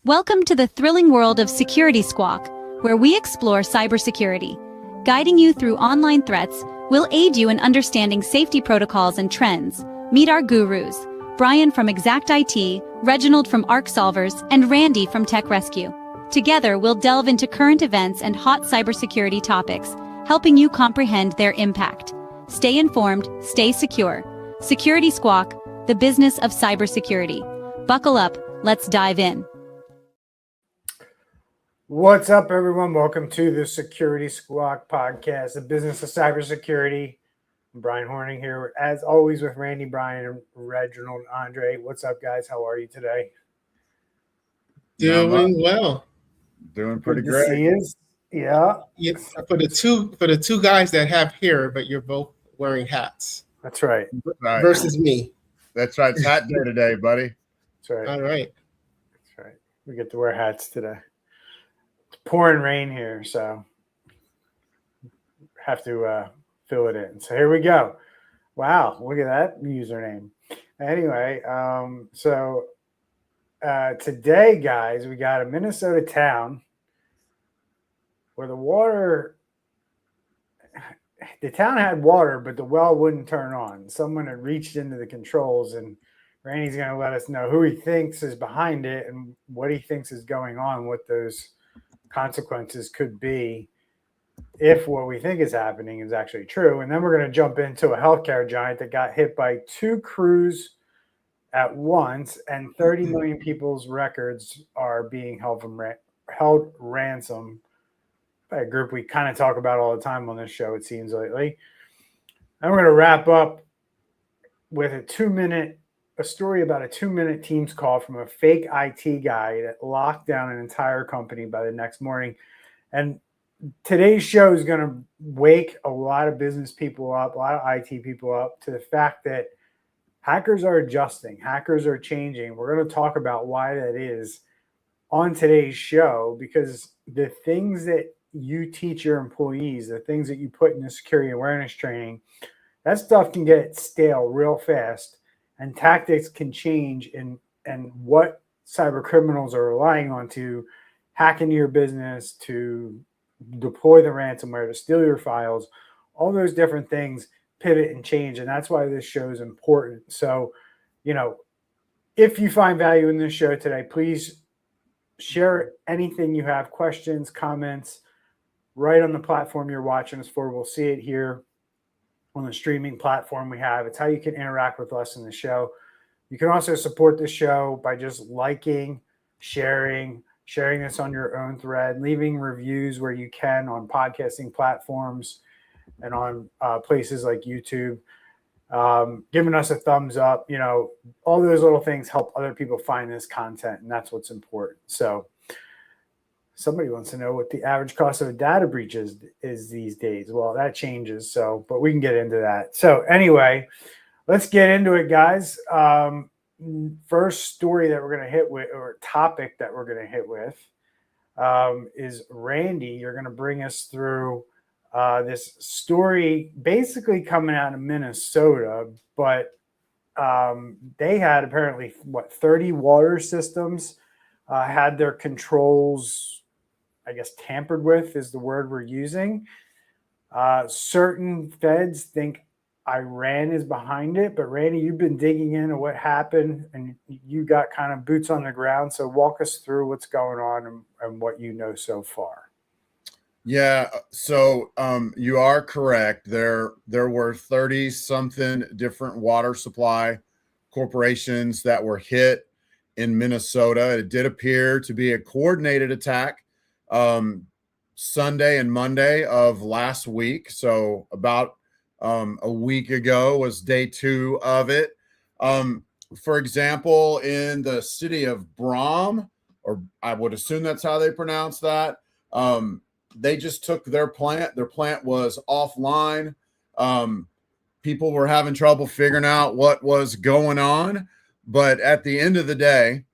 Welcome to the thrilling world of Security Squawk, where we explore cybersecurity. Guiding you through online threats, we'll aid you in understanding safety protocols and trends. Meet our gurus, Brian from Exact IT, Reginald from Arc Solvers, and Randy from Tech Rescue. Together, we'll delve into current events and hot cybersecurity topics, helping you comprehend their impact. Stay informed, stay secure. Security Squawk, the business of cybersecurity. Buckle up, let's dive in. What's up, everyone? Welcome to the Security Squawk podcast, the business of cybersecurity. I'm Brian Horning here, as always, with Randy, Brian, and Reginald, Andre. What's up, guys? How are you today? Doing well. Doing pretty Good great. To see you. Yeah. For the two guys that have hair, but you're both wearing hats. That's right. Versus me. That's right. It's hat day today, buddy. That's right. All right. That's right. We get to wear hats today. It's pouring rain here, so have to fill it in. So here we go. Wow, look at that username. Anyway, today, guys, we got a Minnesota town where the town had water, but the well wouldn't turn on. Someone had reached into the controls, and Randy's going to let us know who he thinks is behind it and what he thinks is going on, what those consequences could be if what we think is happening is actually true. And then we're going to jump into a healthcare giant that got hit by two crews at once, and 30 million people's records are being held ransom by a group we kind of talk about all the time on this show, it seems lately. And we're going to wrap up with a story about a 2-minute Teams call from a fake IT guy that locked down an entire company by the next morning. And today's show is going to wake a lot of business people up, a lot of IT people up, to the fact that hackers are adjusting, hackers are changing. We're going to talk about why that is on today's show, because the things that you teach your employees, the things that you put in the security awareness training, that stuff can get stale real fast, and tactics can change and what cyber criminals are relying on to hack into your business, to deploy the ransomware, to steal your files, all those different things pivot and change. And that's why this show is important. So, if you find value in this show today, please share anything you have, questions, comments, right on the platform you're watching us for. We'll see it here on the streaming platform we have. It's how you can interact with us in the show. You can also support the show by just liking, sharing this on your own thread, leaving reviews where you can on podcasting platforms and on places like YouTube, giving us a thumbs up. All those little things help other people find this content, and that's what's important. So somebody wants to know what the average cost of a data breach is these days. Well, that changes, but we can get into that. So anyway, let's get into it, guys. First story that we're going to hit with, or topic that we're going to hit with, is Randy. You're going to bring us through this story basically coming out of Minnesota, but they had apparently, 30 water systems had their controls, I guess, tampered with is the word we're using. Certain feds think Iran is behind it, but Randy, you've been digging into what happened and you got kind of boots on the ground. So walk us through what's going on and what you know so far. Yeah, so you are correct. There were 30 something different water supply corporations that were hit in Minnesota. It did appear to be a coordinated attack Sunday and Monday of last week. So about a week ago was day 2 of it. For example, in the city of Brom, or I would assume that's how they pronounce that, they just took their plant. Their plant was offline. People were having trouble figuring out what was going on. But at the end of the day,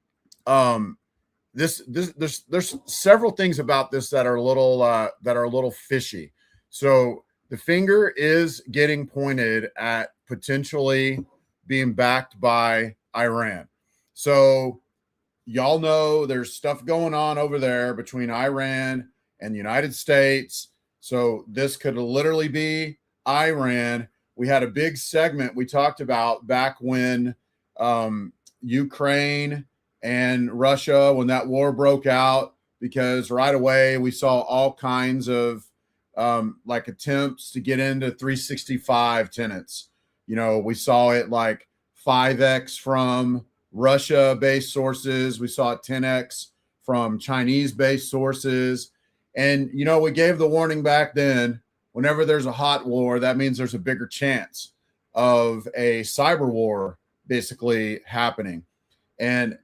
there's several things about this that are a little fishy. So the finger is getting pointed at potentially being backed by Iran. So y'all know there's stuff going on over there between Iran and the United States. So this could literally be Iran. We had a big segment we talked about back when Ukraine and Russia, when that war broke out, because right away we saw all kinds of like attempts to get into 365 tenants. We saw it like 5x from Russia-based sources. We saw it 10x from Chinese-based sources. And, we gave the warning back then, whenever there's a hot war, that means there's a bigger chance of a cyber war basically happening. And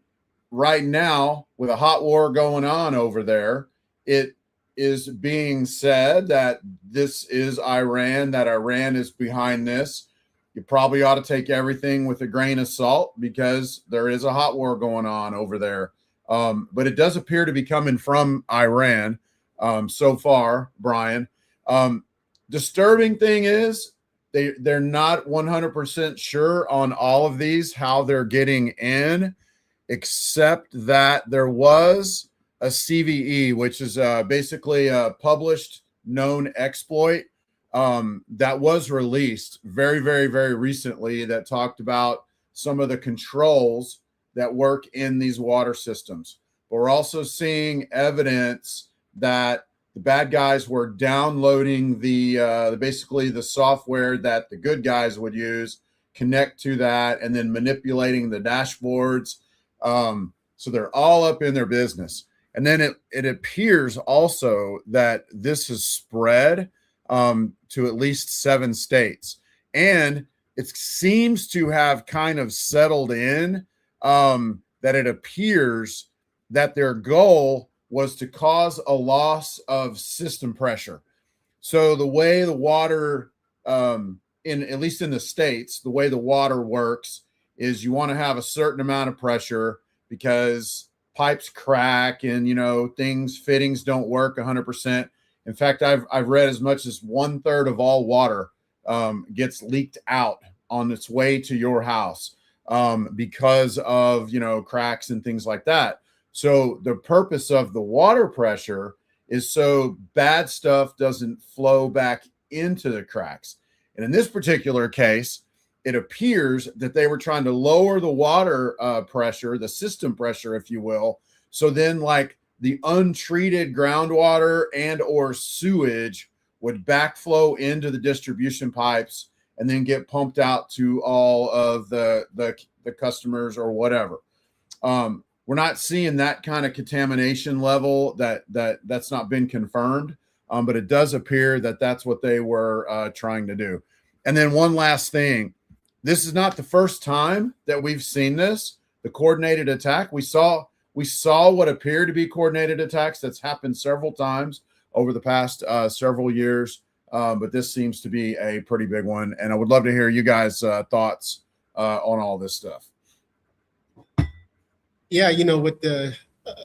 right now, with a hot war going on over there, it is being said that this is Iran, that Iran is behind this. You probably ought to take everything with a grain of salt because there is a hot war going on over there. But it does appear to be coming from Iran so far, Brian. Disturbing thing is they're not 100% sure on all of these, how they're getting in, except that there was a CVE, which is basically a published known exploit that was released very, very, very recently that talked about some of the controls that work in these water systems. But we're also seeing evidence that the bad guys were downloading the basically the software that the good guys would use, connect to that, and then manipulating the dashboards. So they're all up in their business. And then it appears also that this has spread to at least 7 states. And it seems to have kind of settled in that it appears that their goal was to cause a loss of system pressure. So the way the water, at least in the States, the way the water works is you want to have a certain amount of pressure because pipes crack and, fittings don't work 100%. In fact, I've read as much as 1/3 of all water gets leaked out on its way to your house because of, cracks and things like that. So the purpose of the water pressure is so bad stuff doesn't flow back into the cracks. And in this particular case, it appears that they were trying to lower the water pressure, the system pressure, if you will. So then like the untreated groundwater and or sewage would backflow into the distribution pipes and then get pumped out to all of the customers or whatever. We're not seeing that kind of contamination level that's not been confirmed, but it does appear that that's what they were trying to do. And then one last thing, this is not the first time that we've seen this, the coordinated attack. We saw what appeared to be coordinated attacks that's happened several times over the past several years, but this seems to be a pretty big one. And I would love to hear you guys' thoughts on all this stuff. Yeah, with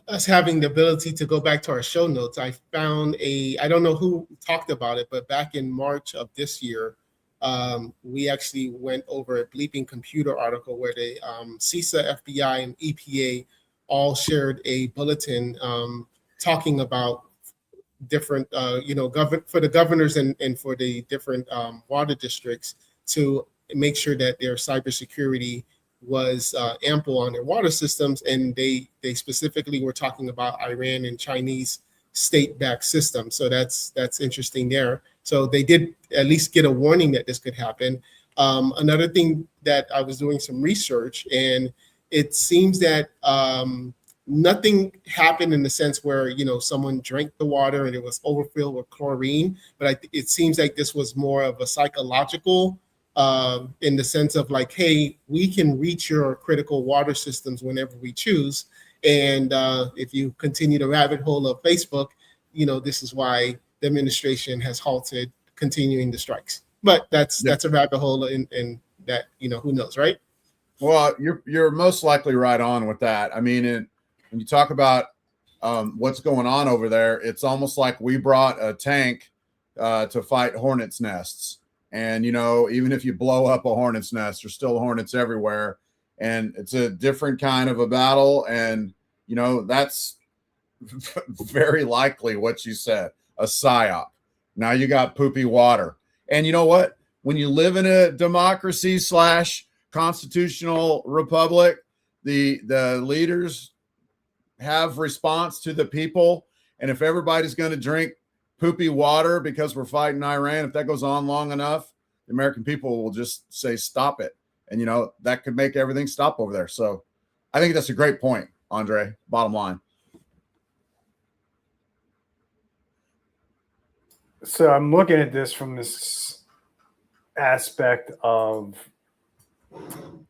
us having the ability to go back to our show notes, I found I don't know who talked about it, but back in March of this year, we actually went over a Bleeping Computer article where the CISA, FBI, and EPA all shared a bulletin talking about different, for the governors and for the different water districts to make sure that their cybersecurity was ample on their water systems. And they specifically were talking about Iran and Chinese state-backed systems. So that's interesting there. So they did at least get a warning that this could happen. Another thing that I was doing some research, and it seems that nothing happened in the sense where, someone drank the water and it was overfilled with chlorine. But it seems like this was more of a psychological in the sense of like, hey, we can reach your critical water systems whenever we choose. And if you continue the rabbit hole of Facebook, this is why the administration has halted continuing the strikes. But that's a rabbit hole in that, who knows, right? Well, you're most likely right on with that. I mean, when you talk about what's going on over there, it's almost like we brought a tank to fight hornets' nests. And, even if you blow up a hornet's nest, there's still hornets everywhere. And it's a different kind of a battle. And that's very likely what you said, a psyop. Now you got poopy water. And you know what? When you live in a democracy / constitutional republic, the leaders have response to the people. And if everybody's going to drink poopy water because we're fighting Iran, if that goes on long enough, the American people will just say, stop it. And, that could make everything stop over there. So I think that's a great point, Andre, bottom line. So I'm looking at this from this aspect of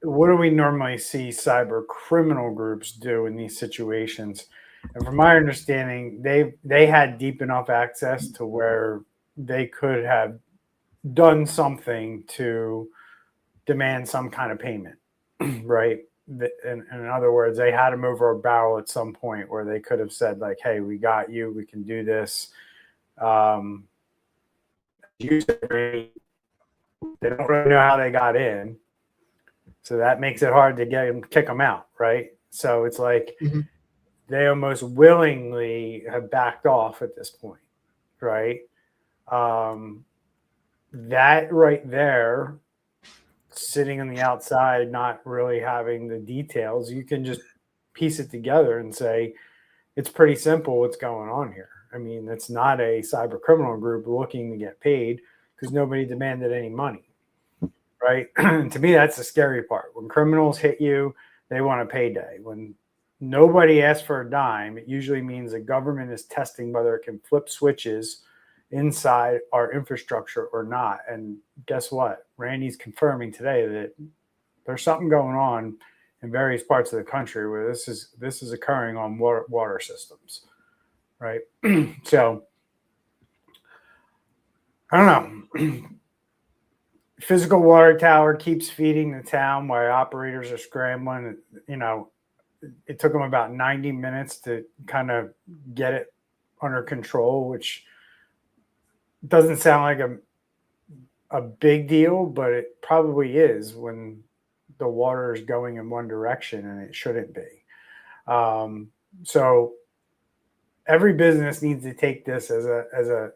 what do we normally see cyber criminal groups do in these situations? And from my understanding, they had deep enough access to where they could have done something to demand some kind of payment, right? In other words, they had them over a barrel at some point where they could have said like, hey, we got you, we can do this. They don't really know how they got in. So that makes it hard to kick them out, right? So it's like they almost willingly have backed off at this point, right? That right there, sitting on the outside, not really having the details, you can just piece it together and say, it's pretty simple what's going on here. I mean, it's not a cyber criminal group looking to get paid because nobody demanded any money, right? To me, that's the scary part. When criminals hit you, they want a payday. When nobody asks for a dime, it usually means the government is testing whether it can flip switches inside our infrastructure or not. And guess what? Randy's confirming today that there's something going on in various parts of the country where this is occurring on water systems, right? So I don't know. Physical water tower keeps feeding the town while operators are scrambling. It took them about 90 minutes to kind of get it under control, which doesn't sound like a big deal, but it probably is when the water is going in one direction and it shouldn't be. So every business needs to take this as a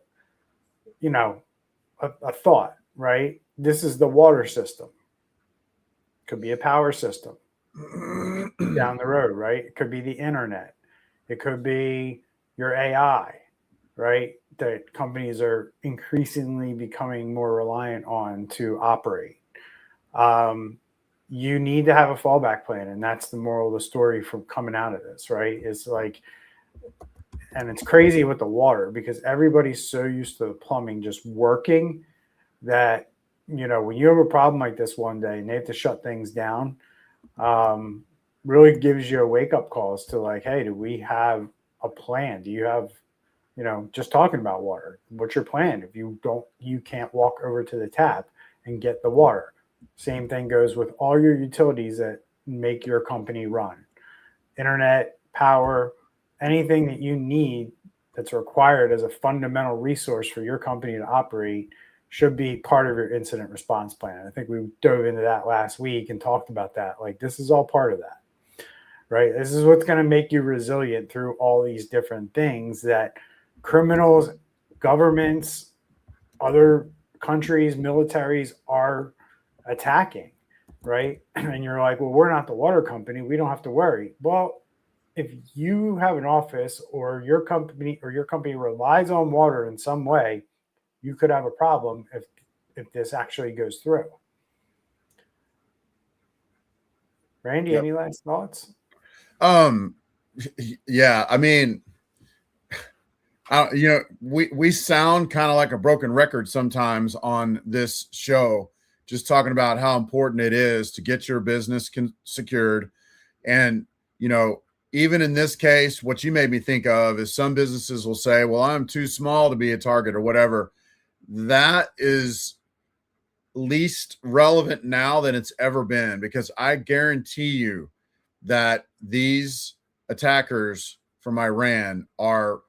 thought, right? This is the water system. Could be a power system down the road, right? It could be the internet. It could be your AI, right? That companies are increasingly becoming more reliant on to operate. You need to have a fallback plan. And that's the moral of the story from coming out of this, right? It's like, and it's crazy with the water because everybody's so used to the plumbing just working that, when you have a problem like this one day and they have to shut things down, really gives you a wake-up call as to like, hey, do we have a plan? Do you have, just talking about water, what's your plan? If you can't walk over to the tap and get the water. Same thing goes with all your utilities that make your company run. Internet, power, anything that you need that's required as a fundamental resource for your company to operate should be part of your incident response plan. I think we dove into that last week and talked about that. Like, this is all part of that, right? This is what's going to make you resilient through all these different things that criminals, governments, other countries, militaries are attacking, right? And you're like, well, we're not the water company. We don't have to worry. Well, if you have an office or your company relies on water in some way, you could have a problem if this actually goes through. Randy, Any last thoughts? Yeah, I mean, we sound kind of like a broken record sometimes on this show, just talking about how important it is to get your business secured. And, even in this case, what you made me think of is some businesses will say, well, I'm too small to be a target or whatever. That is least relevant now than it's ever been, because I guarantee you that these attackers from Iran are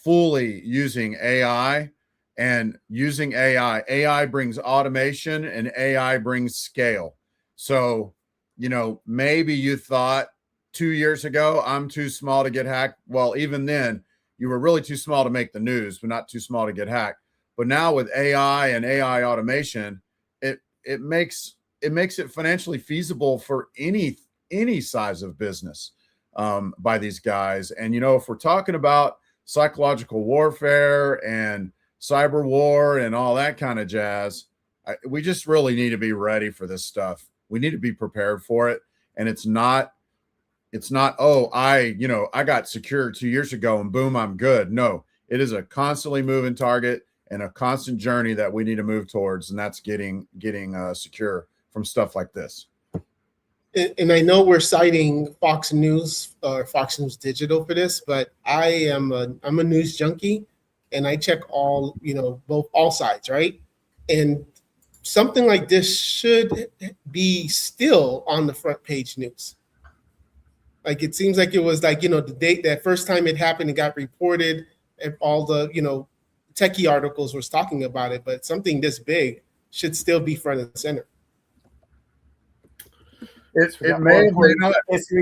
fully using AI, and using AI. AI brings automation and AI brings scale. So, maybe you thought 2 years ago, I'm too small to get hacked. Well, even then, you were really too small to make the news, but not too small to get hacked. But now with AI and AI automation, it makes it financially feasible for any size of business by these guys. And if we're talking about psychological warfare and cyber war and all that kind of jazz, we just really need to be ready for this stuff. We need to be prepared for it. And it's not, oh, I got secure 2 years ago and boom, I'm good. No, it is a constantly moving target and a constant journey that we need to move towards. And that's getting secure from stuff like this. And I know we're citing Fox News or Fox News Digital for this, but I'm a news junkie, and I check all sides, right? And something like this should be still on the front page news. Like, it seems like it was like, the date that first time it happened, it got reported, and all the techie articles was talking about it, but something this big should still be front and center. We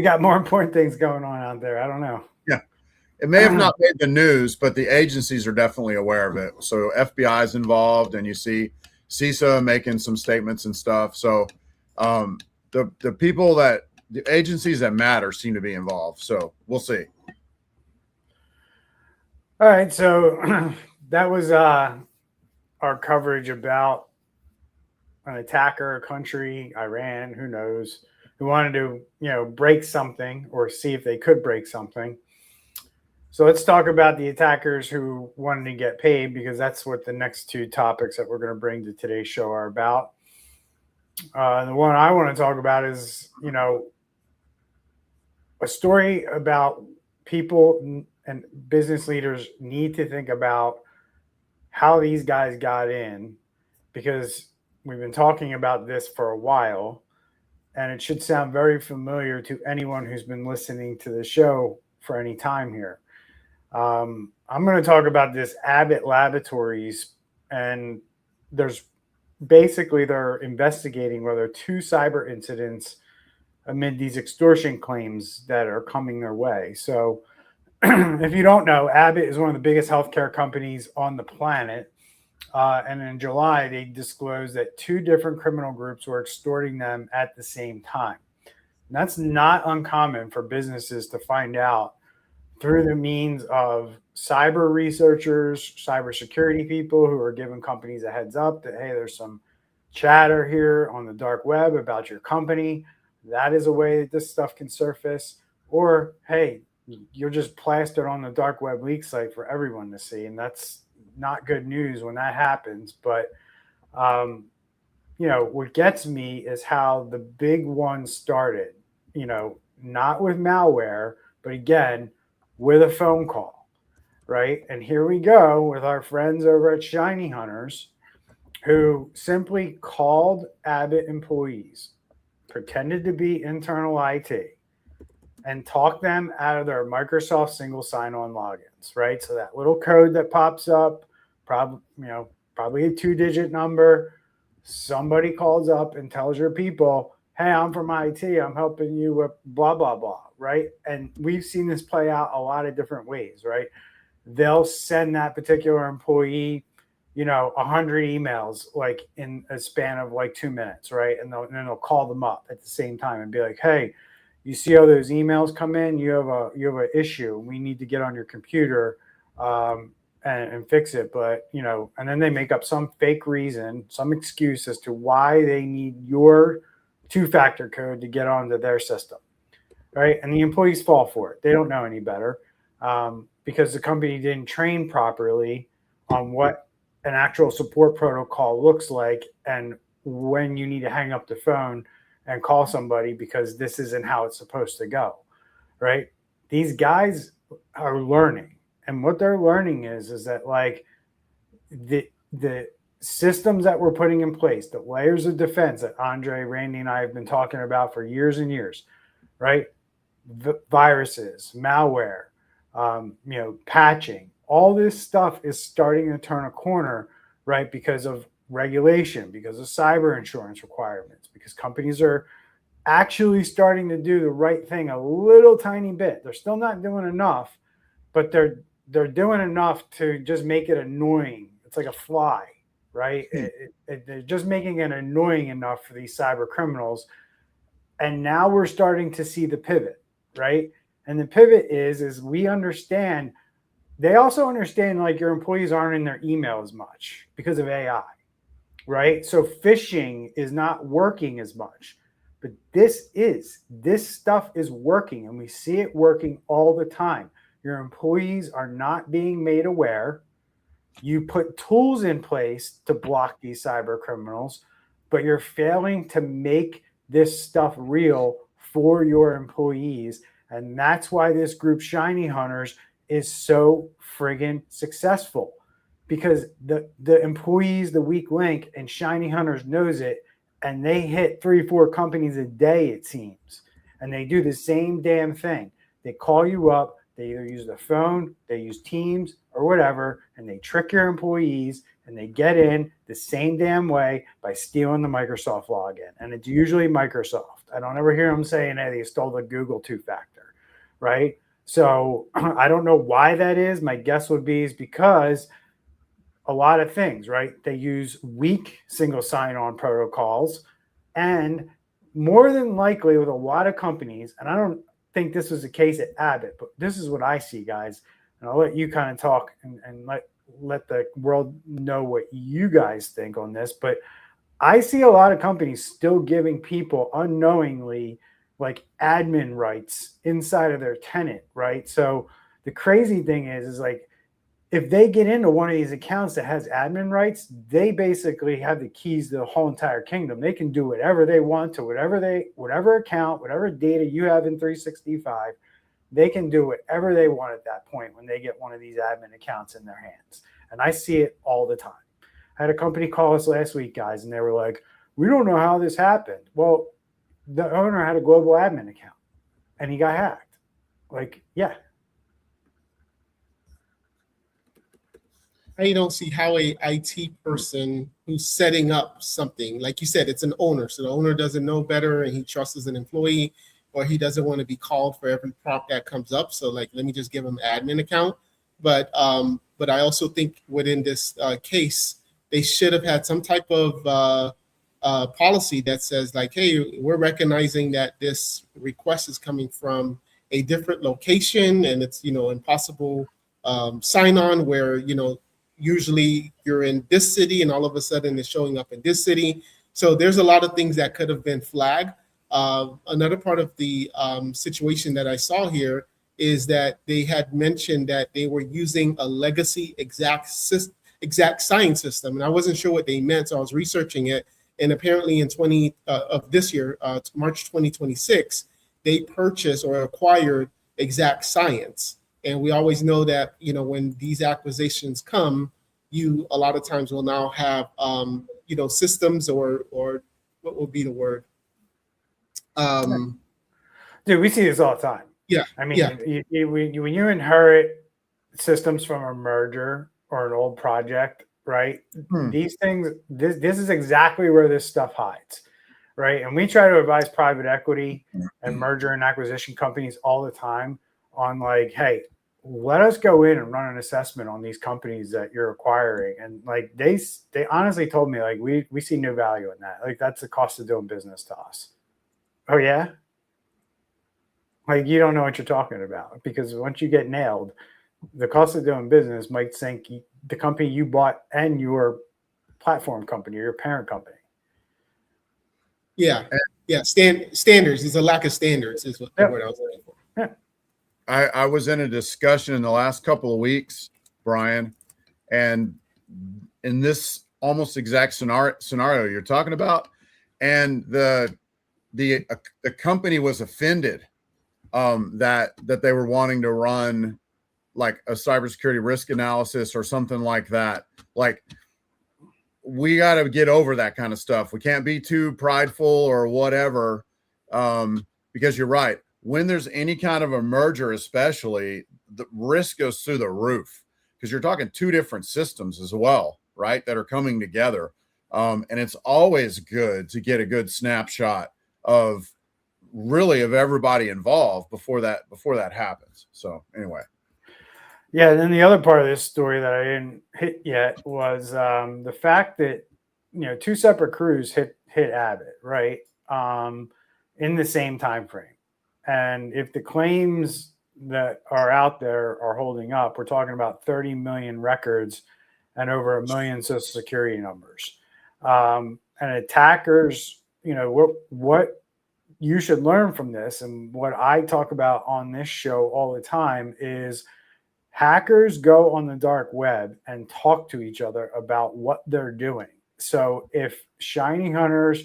got more important things going on out there. I don't know. Yeah, it may have not made the news, but the agencies are definitely aware of it. So FBI is involved, and you see CISA making some statements and stuff. So the people the agencies that matter seem to be involved. So we'll see. All right, so that was our coverage about an attacker, a country, Iran, who knows, who wanted to, break something or see if they could break something. So let's talk about the attackers who wanted to get paid, because that's what the next two topics that we're going to bring to today's show are about. The one I want to talk about is, a story about people and business leaders need to think about how these guys got in, because we've been talking about this for a while, and it should sound very familiar to anyone who's been listening to the show for any time here. I'm going to talk about this Abbott Laboratories, and they're investigating whether 2 cyber incidents amid these extortion claims that are coming their way. So if you don't know, Abbott is one of the biggest healthcare companies on the planet. And in July, they disclosed that 2 different criminal groups were extorting them at the same time. And that's not uncommon for businesses to find out through the means of cyber researchers, cybersecurity people who are giving companies a heads up that, hey, there's some chatter here on the dark web about your company. That is a way that this stuff can surface. Or, hey, you're just plastered on the dark web leak site for everyone to see. And that's not good news when that happens. But, what gets me is how the big one started, not with malware, but again, with a phone call, right? And here we go with our friends over at Shiny Hunters, who simply called Abbott employees, pretended to be internal IT, and talked them out of their Microsoft single sign-on logins, right? So that little code that pops up, probably a 2-digit number, somebody calls up and tells your people, hey, I'm from IT, I'm helping you with blah, blah, blah, right? And we've seen this play out a lot of different ways, right? They'll send that particular employee 100 emails like in a span of like 2 minutes, right? And then they'll call them up at the same time and be like, hey, you see how those emails come in? You have an issue. We need to get on your computer and fix it. But and then they make up some fake reason, some excuse as to why they need your 2-factor code to get onto their system, right? And the employees fall for it. They don't know any better because the company didn't train properly on what an actual support protocol looks like and when you need to hang up the phone and call somebody, because this isn't how it's supposed to go, right? These guys are learning, and what they're learning is that like the systems that we're putting in place, the layers of defense that Andre, Randy, and I have been talking about for years and years, right? Viruses, malware, patching, all this stuff is starting to turn a corner, right? Because of regulation, because of cyber insurance requirements, because companies are actually starting to do the right thing a little tiny bit. They're still not doing enough, but they're doing enough to just make it annoying. It's like a fly, right? They're just making it annoying enough for these cyber criminals. And now we're starting to see the pivot, right? And the pivot is we understand. They also understand like your employees aren't in their email as much because of AI, right? So phishing is not working as much. But this stuff is working, and we see it working all the time. Your employees are not being made aware. You put tools in place to block these cyber criminals, but you're failing to make this stuff real for your employees. And that's why this group, Shiny Hunters, is so friggin' successful, because the employees, the weak link, and Shiny Hunters knows it. And they hit 3-4 companies a day, it seems. And they do the same damn thing. They call you up. They either use the phone, they use Teams or whatever, and they trick your employees, and they get in the same damn way by stealing the Microsoft login. And it's usually Microsoft. I don't ever hear them saying, hey, they stole the Google two-factor, right? So I don't know why that is. My guess would be is because a lot of things, right? They use weak single sign-on protocols, and more than likely with a lot of companies, and I don't think this was the case at Abbott, but this is what I see, guys, and I'll let you kind of talk and let the world know what you guys think on this, but I see a lot of companies still giving people unknowingly like admin rights inside of their tenant, right? So the crazy thing is like, if they get into one of these accounts that has admin rights, they basically have the keys to the whole entire kingdom. They can do whatever they want to whatever account, whatever data you have in 365, they can do whatever they want at that point when they get one of these admin accounts in their hands. And I see it all the time. I had a company call us last week, guys, and they were like, we don't know how this happened. Well, the owner had a global admin account and he got hacked. Like, yeah. I don't see how a IT person who's setting up something, like you said, it's an owner. So the owner doesn't know better and he trusts an employee, or he doesn't want to be called for every prompt that comes up. So like, let me just give him an admin account. But I also think within this case, they should have had some type of policy that says like, hey, we're recognizing that this request is coming from a different location and it's, impossible sign on where, usually you're in this city and all of a sudden it's showing up in this city. So there's a lot of things that could have been flagged. Another part of the situation that I saw here is that they had mentioned that they were using a legacy exact science system. And I wasn't sure what they meant, so I was researching it. And apparently in of this year, March 2026, they purchased or acquired Exact Science. And we always know that, when these acquisitions come, you a lot of times will now have, systems or what would be the word? Dude, we see this all the time. Yeah. I mean, yeah. when you inherit systems from a merger or an old project, right? These things, this is exactly where this stuff hides, right? And we try to advise private equity and merger and acquisition companies all the time on like, hey, let us go in and run an assessment on these companies that you're acquiring. And like they honestly told me like we see no value in that. Like that's the cost of doing business to us. Oh yeah? Like you don't know what you're talking about, because once you get nailed, the cost of doing business might sink the company you bought and your platform company or your parent company. Yeah. Standards. There's a lack of standards is what the word I was looking for. Yeah. I was in a discussion in the last couple of weeks, Brian, and in this almost exact scenario you're talking about, and the company was offended that they were wanting to run like a cybersecurity risk analysis or something like that. Like, we got to get over that kind of stuff. We can't be too prideful or whatever, because you're right. When there's any kind of a merger, especially, the risk goes through the roof, because you're talking two different systems as well, right, that are coming together. And it's always good to get a good snapshot of really of everybody involved before that happens. So anyway. Yeah, and then the other part of this story that I didn't hit yet was the fact that two separate crews hit Abbott, right, in the same time frame. And if the claims that are out there are holding up, we're talking about 30 million records and over 1 million social security numbers. And attackers, what you should learn from this, and what I talk about on this show all the time, is hackers go on the dark web and talk to each other about what they're doing. So if Shiny Hunters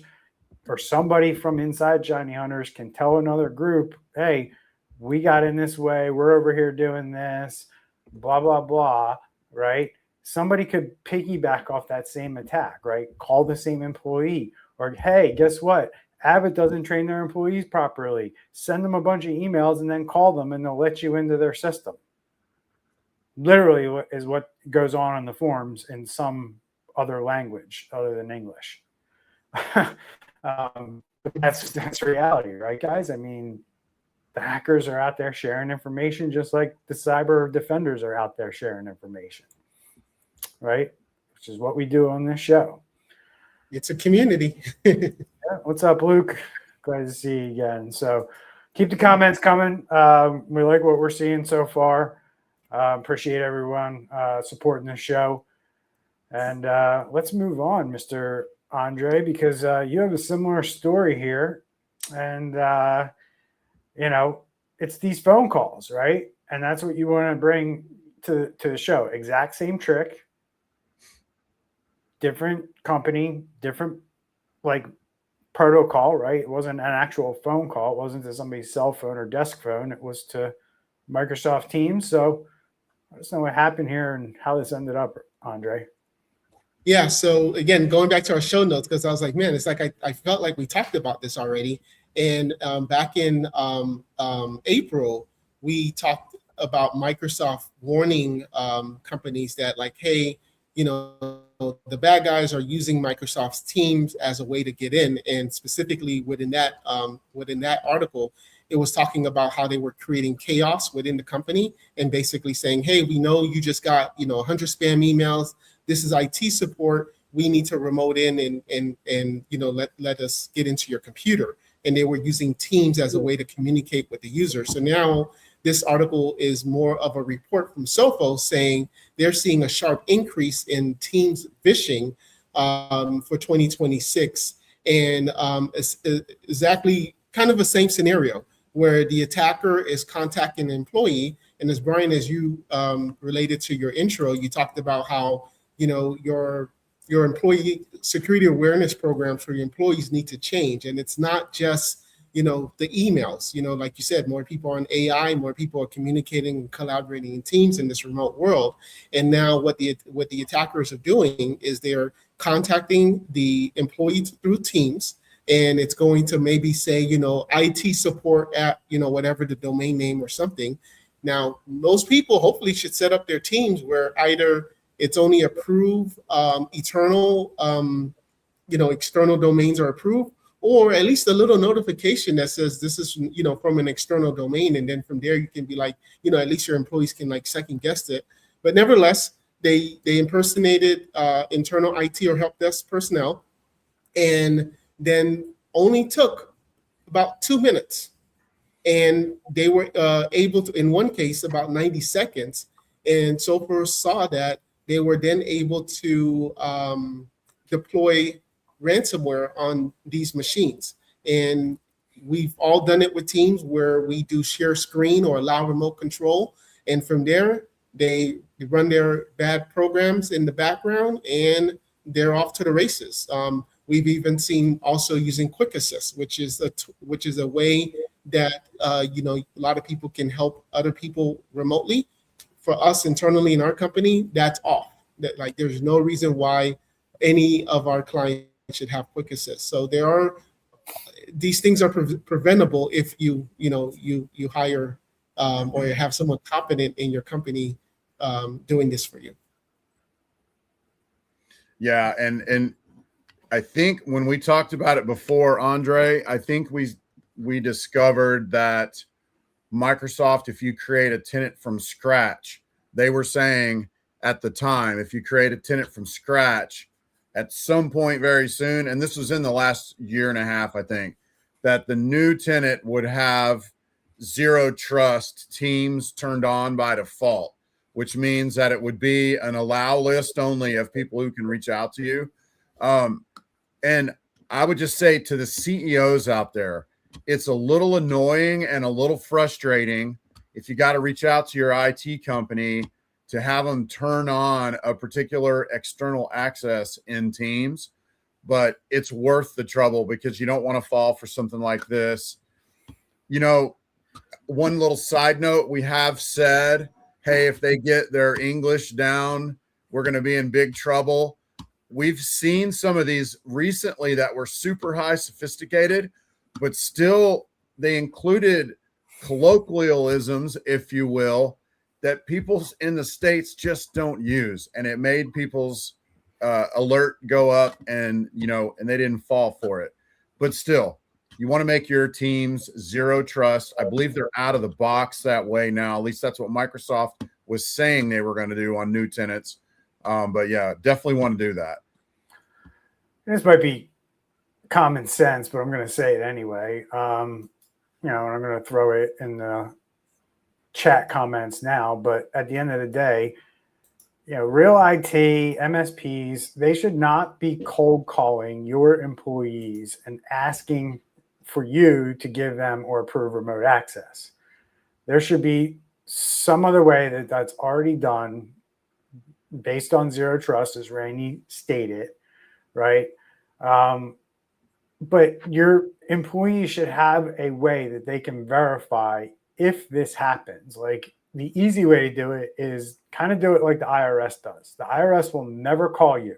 or somebody from inside Shiny Hunters can tell another group, hey, we got in this way, we're over here doing this, blah, blah, blah, right? Somebody could piggyback off that same attack, right? Call the same employee, or, hey, guess what? Abbott doesn't train their employees properly. Send them a bunch of emails and then call them and they'll let you into their system. Literally is what goes on in the forums in some other language other than English. That's reality, right, guys? I mean, the hackers are out there sharing information just like the cyber defenders are out there sharing information, right? Which is what we do on this show. It's a community. Yeah. What's up, Luke? Glad to see you again. So keep the comments coming. We like what we're seeing so far. Appreciate everyone supporting the show. And let's move on, Mr. Andre, because you have a similar story here. And, it's these phone calls, right? And that's what you want to bring to the show. Exact same trick. Different company, different protocol, right? It wasn't an actual phone call. It wasn't to somebody's cell phone or desk phone. It was to Microsoft Teams. So I just know what happened here and how this ended up, Andre. Yeah. So again, going back to our show notes, because I was like, man, it's like I felt like we talked about this already. And back in April, we talked about Microsoft warning companies that, like, hey, the bad guys are using Microsoft's Teams as a way to get in. And specifically within that article, it was talking about how they were creating chaos within the company and basically saying, hey, we know you just got 100 spam emails. This is IT support. We need to remote in and let us get into your computer. And they were using Teams as a way to communicate with the user. So now this article is more of a report from Sophos saying they're seeing a sharp increase in Teams phishing for 2026. And it's exactly kind of the same scenario where the attacker is contacting an employee. And as Brian, as you related to your intro, you talked about how, your employee security awareness programs for your employees need to change. And it's not just, the emails, like you said, more people on AI, more people are communicating and collaborating in teams in this remote world. And now what the attackers are doing is they're contacting the employee through Teams, and it's going to maybe say, IT support at, whatever the domain name or something. Now, most people hopefully should set up their Teams where either it's only approved external domains are approved, or at least a little notification that says this is, from an external domain. And then from there, you can be like, at least your employees can second guess it. But nevertheless, they impersonated internal IT or help desk personnel, and then only took about 2 minutes. And they were able to, in one case, about 90 seconds. And Sophos saw that they were then able to deploy ransomware on these machines. And we've all done it with Teams where we do share screen or allow remote control. And from there, they run their bad programs in the background and they're off to the races. We've even seen also using Quick Assist, which is a way that a lot of people can help other people remotely. For us internally in our company, that's off. That there's no reason why any of our clients should have Quick Assist. So these things are preventable if you hire or you have someone competent in your company doing this for you. Yeah, and I think when we talked about it before, Andre, I think we we discovered that Microsoft, if you create a tenant from scratch, they were saying at the time, if you create a tenant from scratch at some point very soon, and this was in the last year and a half, I think, that the new tenant would have zero trust teams turned on by default, which means that it would be an allow list only of people who can reach out to you. And I would just say to the CEOs out there, it's a little annoying and a little frustrating if you got to reach out to your IT company to have them turn on a particular external access in Teams, but it's worth the trouble because you don't want to fall for something like this. You know, one little side note, we have said, hey, if they get their English down, we're going to be in big trouble. We've seen some of these recently that were super high sophisticated, but still they included colloquialisms, if you will, that people in the States just don't use. And it made people's alert go up and, you know, and they didn't fall for it. But still, you want to make your teams zero trust. I believe they're out of the box that way now. At least that's what Microsoft was saying they were going to do on new tenants. But yeah, definitely want to do that. This might be common sense, but I'm going to say it anyway. You know, and I'm going to throw it in the chat comments now. But at the end of the day, you know, real IT, MSPs, they should not be cold calling your employees and asking for you to give them or approve remote access. There should be some other way that that's already done based on zero trust, as Randy stated, right? But your employees should have a way that they can verify if this happens. Like, the easy way to do it is kind of do it like the IRS does. The IRS will never call you,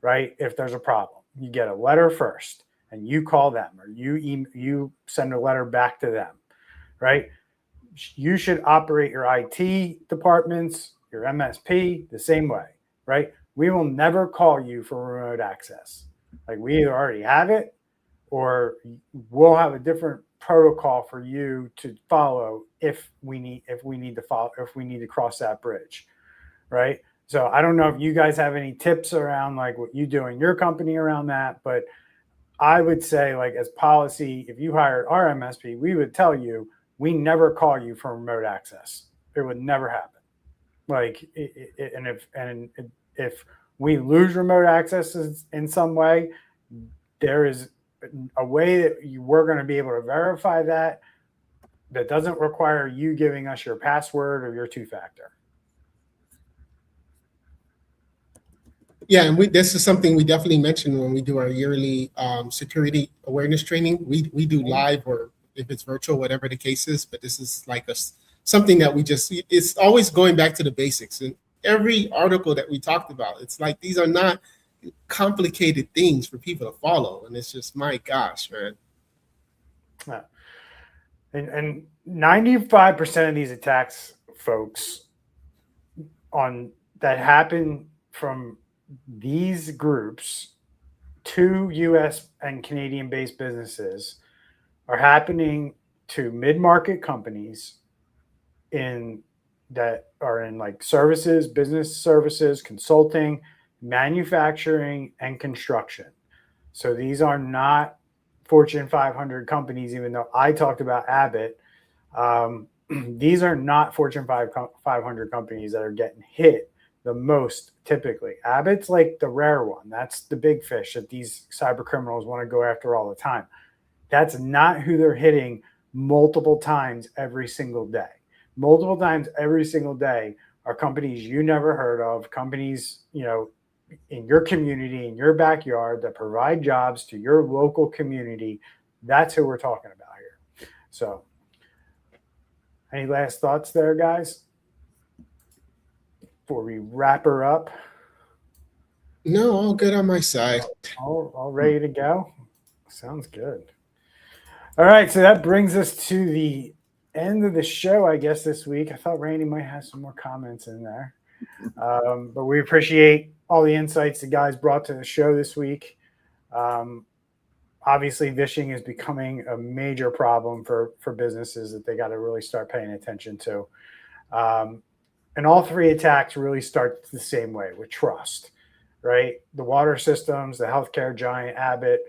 right, if there's a problem. You get a letter first, and you call them, or you send a letter back to them, right? You should operate your IT departments, your MSP, the same way, right? We will never call you for remote access. Like, we either already have it, or we'll have a different protocol for you to follow if we need to cross that bridge, right? So I don't know if you guys have any tips around like what you do in your company around that, but I would say, like, as policy, if you hired our MSP, we would tell you we never call you for remote access. It would never happen. Like, if we lose remote access in some way, there is a way that we're going to be able to verify that doesn't require you giving us your password or your two-factor. Yeah, and this is something we definitely mention when we do our yearly security awareness training. We do live, or if it's virtual, whatever the case is. But this is like something that it's always going back to the basics. And every article that we talked about, it's like these are not complicated things for people to follow. And it's just, my gosh, man. And 95% of these attacks, folks, that happen from these groups to US and Canadian based businesses are happening to mid-market companies that are in like services, business services, consulting, manufacturing, and construction. So these are not Fortune 500 companies, even though I talked about Abbott. These are not Fortune 500 companies that are getting hit the most typically. Abbott's like the rare one. That's the big fish that these cyber criminals want to go after all the time. That's not who they're hitting multiple times every single day. Multiple times every single day are companies you never heard of, companies, you know, in your community, in your backyard, that provide jobs to your local community. That's who we're talking about here. So, any last thoughts there, guys, before we wrap her up? No, all good on my side. All ready to go? Sounds good. All right, so that brings us to the end of the show, I guess, this week. I thought Randy might have some more comments in there. But we appreciate all the insights the guys brought to the show this week. Obviously, phishing is becoming a major problem for businesses that they got to really start paying attention to. And all three attacks really start the same way, with trust, right? The water systems, the healthcare giant Abbott,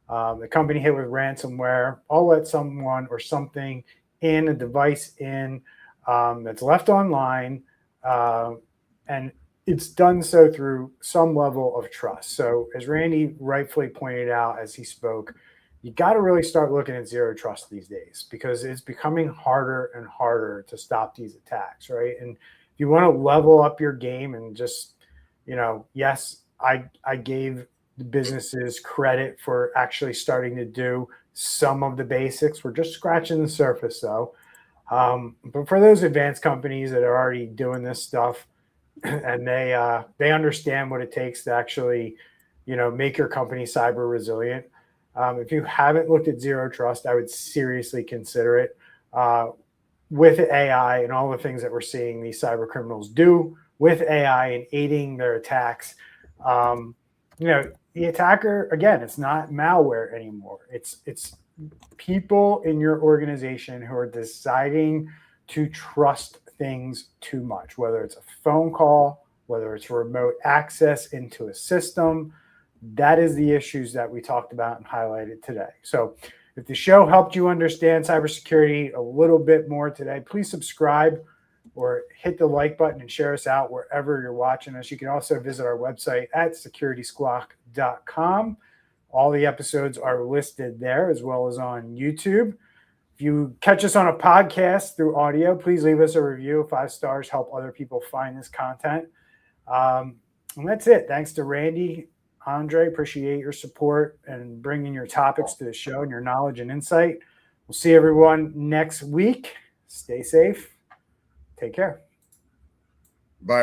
the company hit with ransomware, all let someone or something in, a device in, that's left online, and it's done so through some level of trust. So as Randy rightfully pointed out as he spoke, you got to really start looking at zero trust these days, because it's becoming harder and harder to stop these attacks, right? And if you want to level up your game and just, yes, I gave the businesses credit for actually starting to do some of the basics. We're just scratching the surface, though. But for those advanced companies that are already doing this stuff, and they understand what it takes to actually, make your company cyber resilient. If you haven't looked at zero trust, I would seriously consider it. With AI and all the things that we're seeing these cyber criminals do with AI and aiding their attacks, the attacker, again, it's not malware anymore. It's people in your organization who are deciding to trust things too much, whether it's a phone call, whether it's remote access into a system. That is the issues that we talked about and highlighted today. So if the show helped you understand cybersecurity a little bit more today, please subscribe or hit the like button and share us out wherever you're watching us. You can also visit our website at securitysquawk.com. All the episodes are listed there, as well as on YouTube. If you catch us on a podcast through audio, please leave us a review. 5 stars help other people find this content. And that's it. Thanks to Randy, Andre. Appreciate your support and bringing your topics to the show and your knowledge and insight. We'll see everyone next week. Stay safe. Take care.